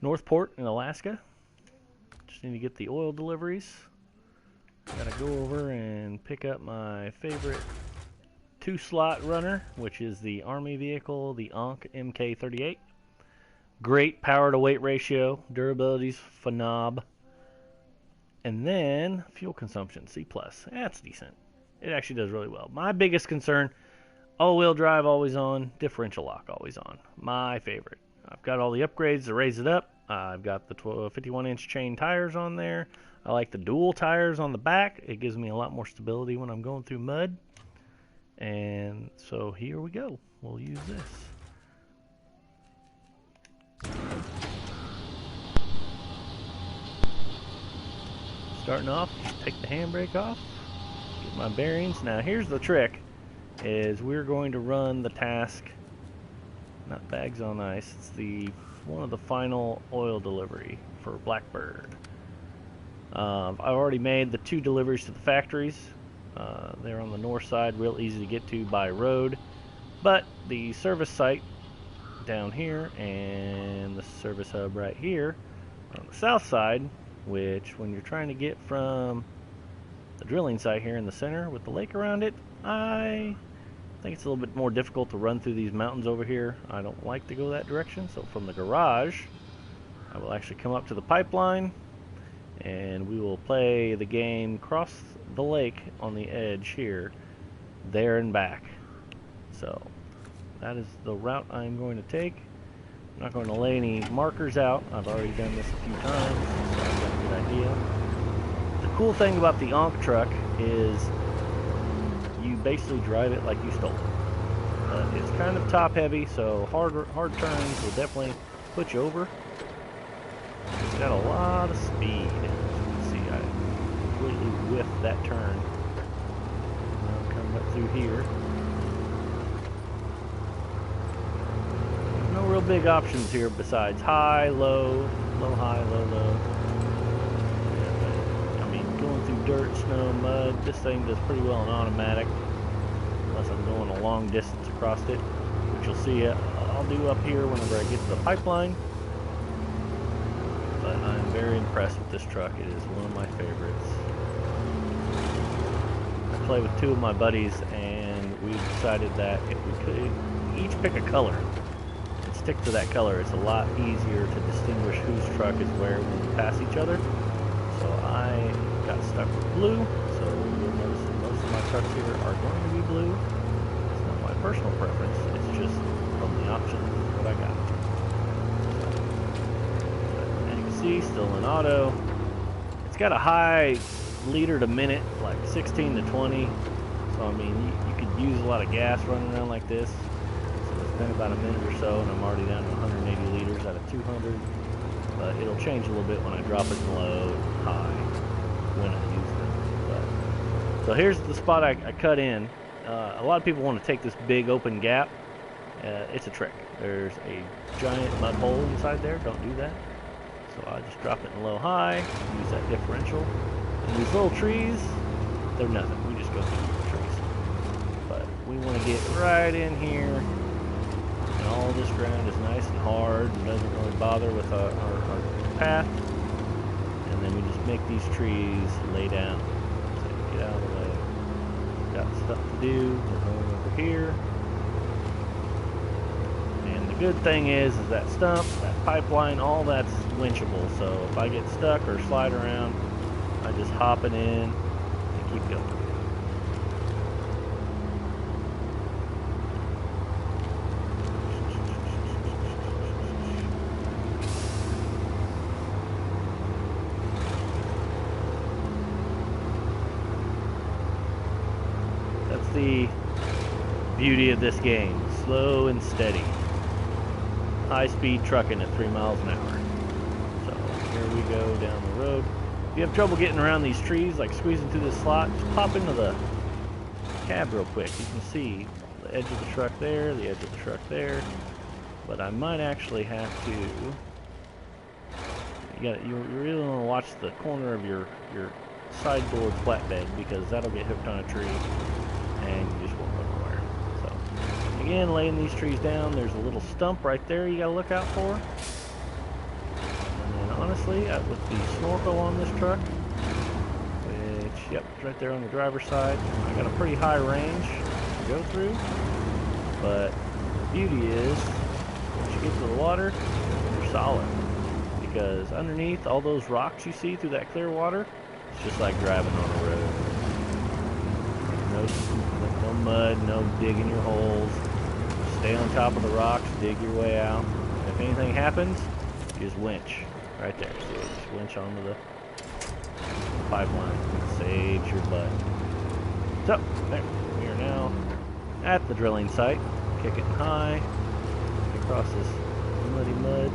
Northport in Alaska. Just need to get the oil deliveries. Gotta go over and pick up my favorite 2-slot runner, which is the Army vehicle, the ANK MK38. Great power to weight ratio, durability's phenob. And then fuel consumption, C+. That's decent. It actually does really well. My biggest concern, all-wheel drive always on, differential lock always on. My favorite. I've got all the upgrades to raise it up. I've got the 51-inch chain tires on there. I like the dual tires on the back. It gives me a lot more stability when I'm going through mud. And so here we go. We'll use this. Starting off, just take the handbrake off. Get my bearings. Now here's the trick, is we're going to run the task, not bags on ice, it's the one of the final oil delivery for Blackbird. I've already made the 2 deliveries to the factories. They're on the north side, real easy to get to by road. But the service site down here and the service hub right here on the south side, which when you're trying to get from the drilling site here in the center with the lake around it, I think it's a little bit more difficult to run through these mountains over here. I don't like to go that direction, so from the garage I will actually come up to the pipeline and we will play the game cross the lake on the edge here, there and back. So that is the route I'm going to take. I'm not going to lay any markers out. I've already done this a few times, so I've got a good idea. The cool thing about the ANK truck is you basically drive it like you stole it. It's kind of top heavy, so hard turns will definitely put you over. It's got a lot of speed. As you can see, I completely whiffed that turn. Now I'm coming up through here. There's no real big options here besides high, low, low, high, low, low. Yeah, but, I mean, going through dirt, snow, mud, this thing does pretty well in automatic. Unless I'm going a long distance across it, which you'll see I'll do up here whenever I get to the pipeline. But I'm very impressed with this truck. It is one of my favorites. I play with 2 of my buddies and we decided that if we could each pick a color and stick to that color, it's a lot easier to distinguish whose truck is where when we pass each other. So I got stuck with blue, so you'll notice that most of my trucks here are going to be blue. It's not my personal preference, it's just from the options that I got. Still in auto. It's got a high liter to minute, like 16 to 20. So I mean, you could use a lot of gas running around like this. So it's been about a minute or so, and I'm already down to 180 liters out of 200. But it'll change a little bit when I drop it in low and high when I use it. But, so here's the spot I cut in. A lot of people want to take this big open gap. It's a trick. There's a giant mud hole inside there. Don't do that. So I just drop it in low high, use that differential. And these little trees, they're nothing. We just go through the trees. But we want to get right in here. And all this ground is nice and hard and doesn't really bother with our path. And then we just make these trees lay down. So get out of the way. Got stuff to do. We're going over here. The good thing is that stump, that pipeline, all that's winchable. So if I get stuck or slide around, I just hop it in and keep going. That's the beauty of this game. Slow and steady. High-speed trucking at 3 miles an hour. So here we go down the road. If you have trouble getting around these trees, like squeezing through this slot, just pop into the cab real quick. You can see the edge of the truck there, the edge of the truck there. But I might actually have to. You really want to watch the corner of your sideboard flatbed, because that'll get hooked on a tree and you just won't go nowhere. So again, laying these trees down, there's a little stump right there you got to look out for. nicely with the snorkel on this truck, which, yep, it's right there on the driver's side. I got a pretty high range to go through, but the beauty is, once you get to the water, you're solid. Because underneath all those rocks you see through that clear water, it's just like driving on a road. No mud, no digging your holes. Stay on top of the rocks, dig your way out. And if anything happens, you just winch. Right there. See, just winch onto the pipeline. Saves your butt. So, there. We are now at the drilling site. Kick it high. Across this muddy mud.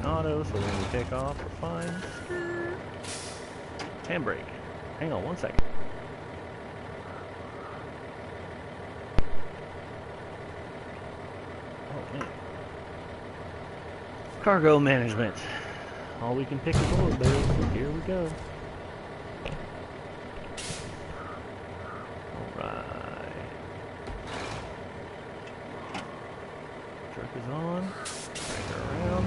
Auto, so when we take off, we're fine. Handbrake. Hang on 1 second. Oh man. Cargo management. All we can pick is oil, baby. Here we go. Alright. Truck is on. Crank her around.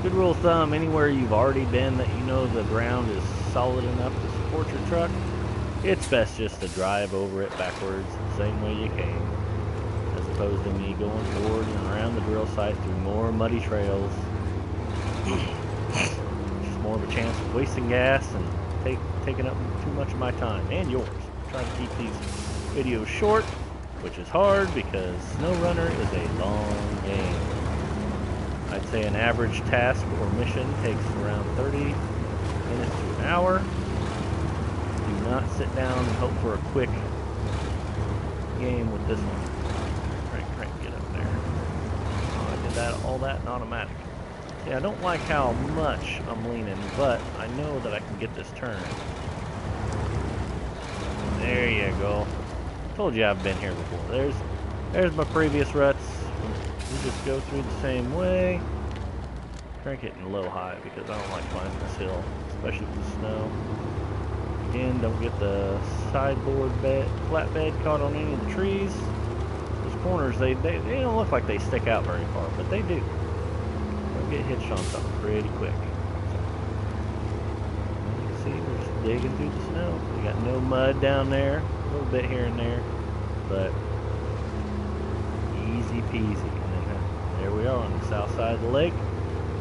Good rule of thumb, anywhere you've already been that you know the ground is solid enough to support your truck, it's best just to drive over it backwards the same way you came, as opposed to me going forward and around the drill site through more muddy trails. Just more of a chance of wasting gas and taking up too much of my time, and yours. I'm trying to keep these videos short, which is hard because SnowRunner is a long game. I'd say an average task or mission takes around 30 minutes to an hour. Do not sit down and hope for a quick game with this one. Crank, get up there. Oh, I did all that in automatic. See, I don't like how much I'm leaning, but I know that I can get this turn. There you go. Told you I've been here before. There's my previous ruts. We just go through the same way. Crank it in low high because I don't like climbing this hill, especially with the snow. Again, don't get the sideboard flatbed caught on any of the trees. Those corners, they don't look like they stick out very far, but they do. They'll get hitched on something pretty quick. You can see we're just digging through the snow. We got no mud down there, a little bit here and there, but easy peasy. There we are on the south side of the lake.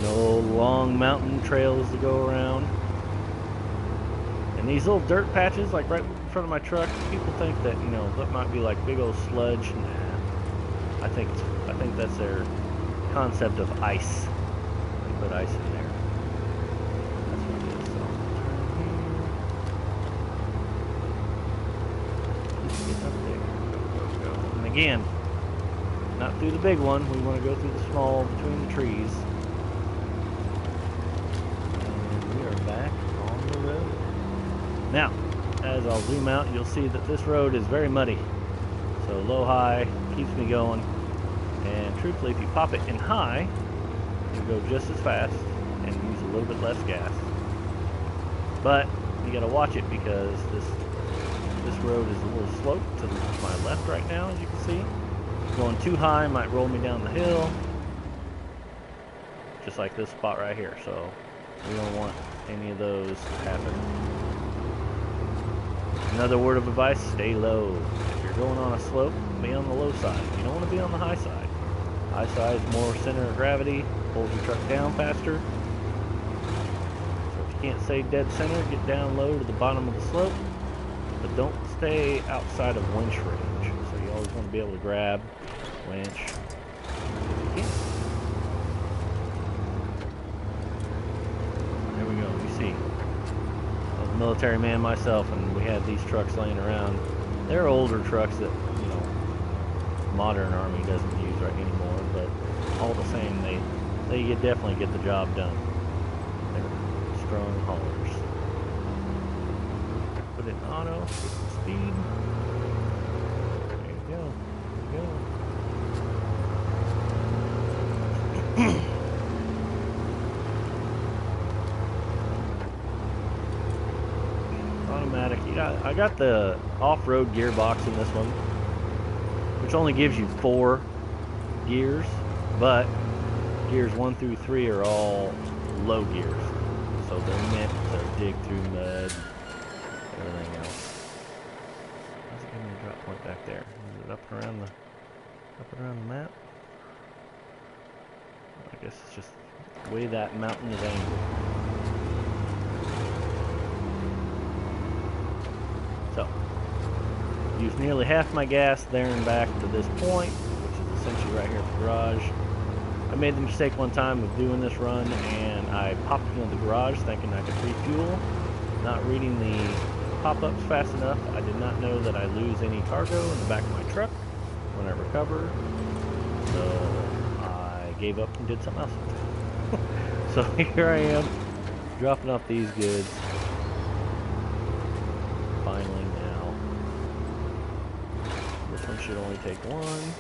No long mountain trails to go around. And these little dirt patches, like right in front of my truck, people think that, you know, that might be like big old sludge. Nah. I think that's their concept of ice. They put ice in there. That's what it is. So turn here. Get up there. Go. And again, not through the big one, we want to go through the small between the trees. And we are back on the road. Now, as I'll zoom out, you'll see that this road is very muddy. So low, high, keeps me going. And truthfully, if you pop it in high, you go just as fast and use a little bit less gas. But you gotta watch it because this road is a little sloped to my left right now, as you can see. Going too high might roll me down the hill, just like this spot right here. So we don't want any of those to happen. Another word of advice, stay low. If you're going on a slope, be on the low side. You don't want to be on the high side. High side is more center of gravity, pulls your truck down faster. So if you can't stay dead center, get down low to the bottom of the slope, but don't stay outside of winch range. So you always want to be able to grab, winch. There we go, you see. I was a military man myself, and we had these trucks laying around. They're older trucks that, you know, modern Army doesn't use right anymore, but all the same, they definitely get the job done. They're strong haulers. Put it in auto, get some speed. There you go. There you go. automatic. I got the off-road gearbox in this one, which only gives you 4 gears, but gears 1 through 3 are all low gears, so they're meant to dig through mud, everything else. How's it give me a drop point back there? Is it up and around the map? I guess it's just the way that mountain is angled. So, used nearly half my gas there and back to this point, which is essentially right here at the garage. I made the mistake one time of doing this run, and I popped into the garage thinking I could refuel, not reading the pop-ups fast enough. I did not know that I lose any cargo in the back of my truck when I recover, so I gave up and did something else. So here I am, dropping off these goods. Finally now. This one should only take one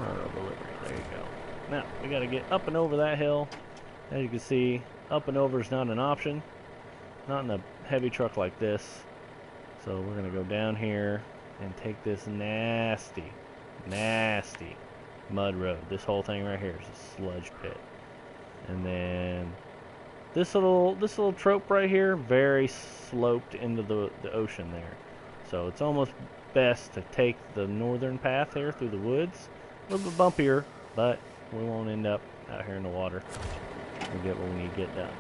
auto delivery. There you go. Now, we got to get up and over that hill. As you can see, up and over is not an option. Not in a heavy truck like this. So we're going to go down here and take this nasty mud road. This whole thing right here is a sludge pit. And then this little trope right here, very sloped into the ocean there. So it's almost best to take the northern path here through the woods. A little bit bumpier, but we won't end up out here in the water. We'll get what we need to get done.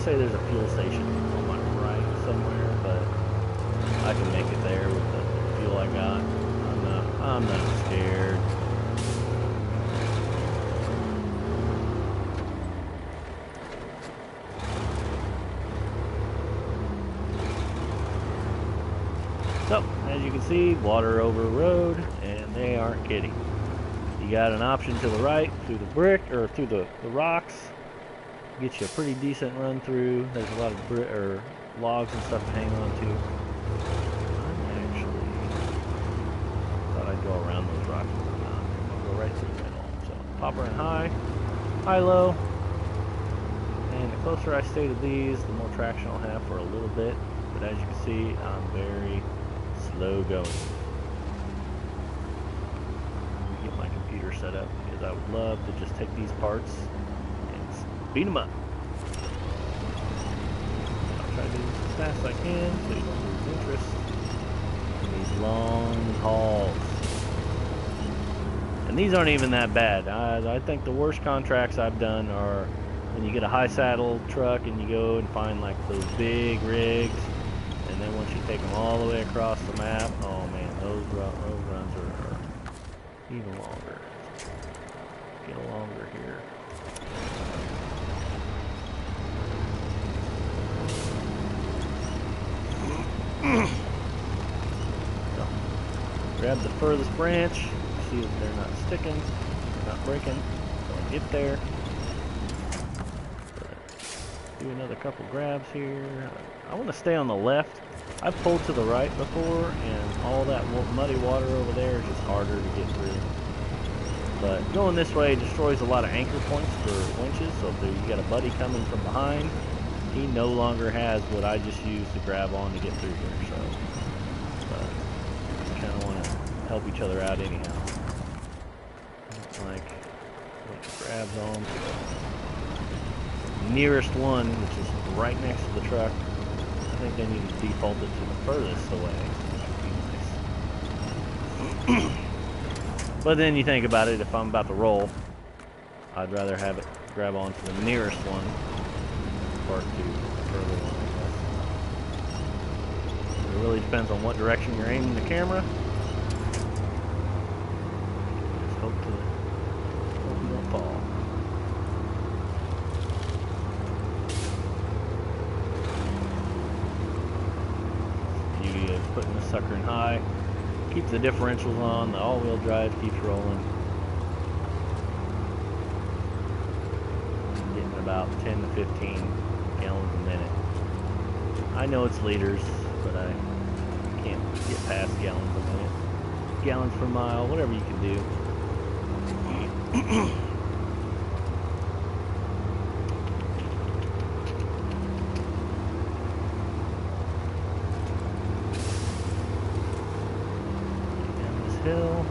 Say there's a fuel station on my right somewhere, but I can make it there with the fuel I got. I'm not scared. So, as you can see, water over the road, and they aren't kidding. You got an option to the right through the brick or through the rocks. Get you a pretty decent run through. There's a lot of logs and stuff to hang on to. I actually thought I'd go around those rocks. I'll go right through the middle. So pop her in high, low. And the closer I stay to these, the more traction I'll have for a little bit. But as you can see, I'm very slow going. Let me get my computer set up because I would love to just take these parts beat them up. I'll try to do this as fast as I can so you don't lose interest in these long hauls. And these aren't even that bad. I think the worst contracts I've done are when you get a high saddle truck and you go and find like those big rigs, and then once you take them all the way across the map, oh man, those runs are even longer. Get longer here. So, grab the furthest branch, see if they're not sticking, they're not breaking, so I get there. Do another couple grabs here. I want to stay on the left. I've pulled to the right before, and all that muddy water over there is just harder to get through. But going this way destroys a lot of anchor points for winches, so if you got a buddy coming from behind, he no longer has what I just used to grab on to get through here, so just kind of want to help each other out anyhow. Like, grabs on to the nearest one, which is right next to the truck. I think they need to default it to the furthest away. Nice. But then you think about it, if I'm about to roll, I'd rather have it grab on to the nearest one. Part two, further one, I guess. It really depends on what direction you're aiming the camera. Just hope you don't fall. The beauty of putting the sucker in high. Keep the differentials on, the all-wheel drive keeps rolling. I'm getting about 10 to 15 gallons a minute. I know it's liters, but I can't get past gallons a minute. Gallons per mile, whatever you can do. Down this hill.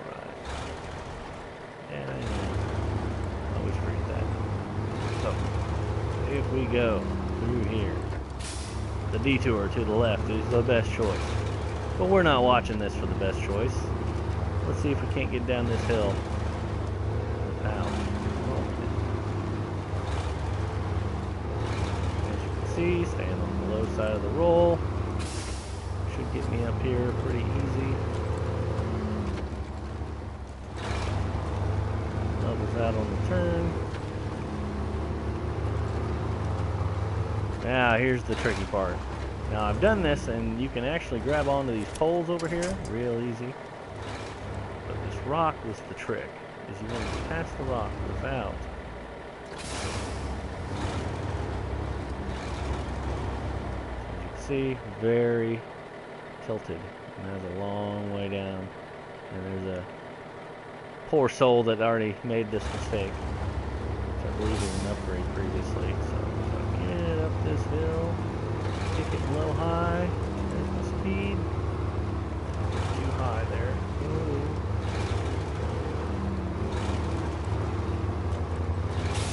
Alright. Yeah, I always forget that. So, if we go through here, the detour to the left is the best choice. But we're not watching this for the best choice. Let's see if we can't get down this hill without rolling it. As you can see, staying on the low side of the roll. Should get me up here pretty easy. Levels out on the turn. Now here's the tricky part. Now I've done this and you can actually grab onto these poles over here real easy. But this rock was the trick. Is you want to get past the rock without as you can see, very tilted. And there's a long way down. And there's a poor soul that already made this mistake. Which I believe was an upgrade previously. So get up this hill, kick it low high, there's my speed, too high there. Ooh.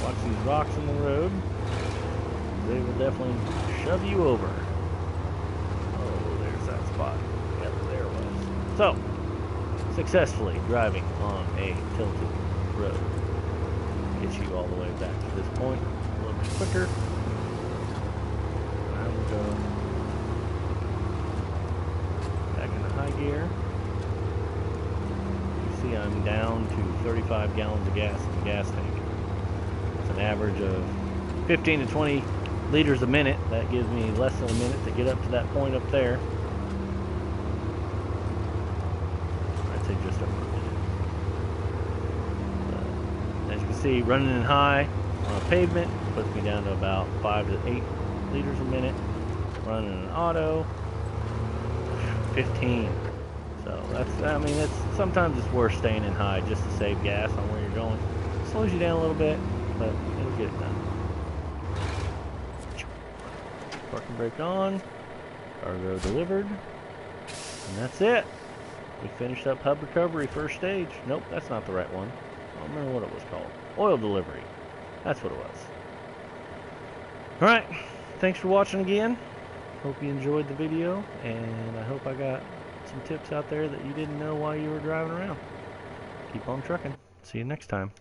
Watch these rocks in the road, they will definitely shove you over. Oh, there's that spot, yep, there it was. So, successfully driving on a tilted road. Gets you all the way back to this point, a little bit quicker. Back in the high gear. You see I'm down to 35 gallons of gas in the gas tank. It's an average of 15 to 20 liters a minute. That gives me less than a minute to get up to that point up there. I'd say just over a minute. As you can see, running in high on a pavement puts me down to about 5 to 8 liters a minute. Running an auto, 15. So that's, I mean, it's sometimes it's worth staying in high just to save gas on where you're going. It slows you down a little bit, but it'll get it done. Parking brake on, cargo delivered, and that's it. We finished up hub recovery first stage. Nope, that's not the right one. I don't remember what it was called. Oil delivery. That's what it was. All right. Thanks for watching again. Hope you enjoyed the video, and I hope I got some tips out there that you didn't know while you were driving around. Keep on trucking. See you next time.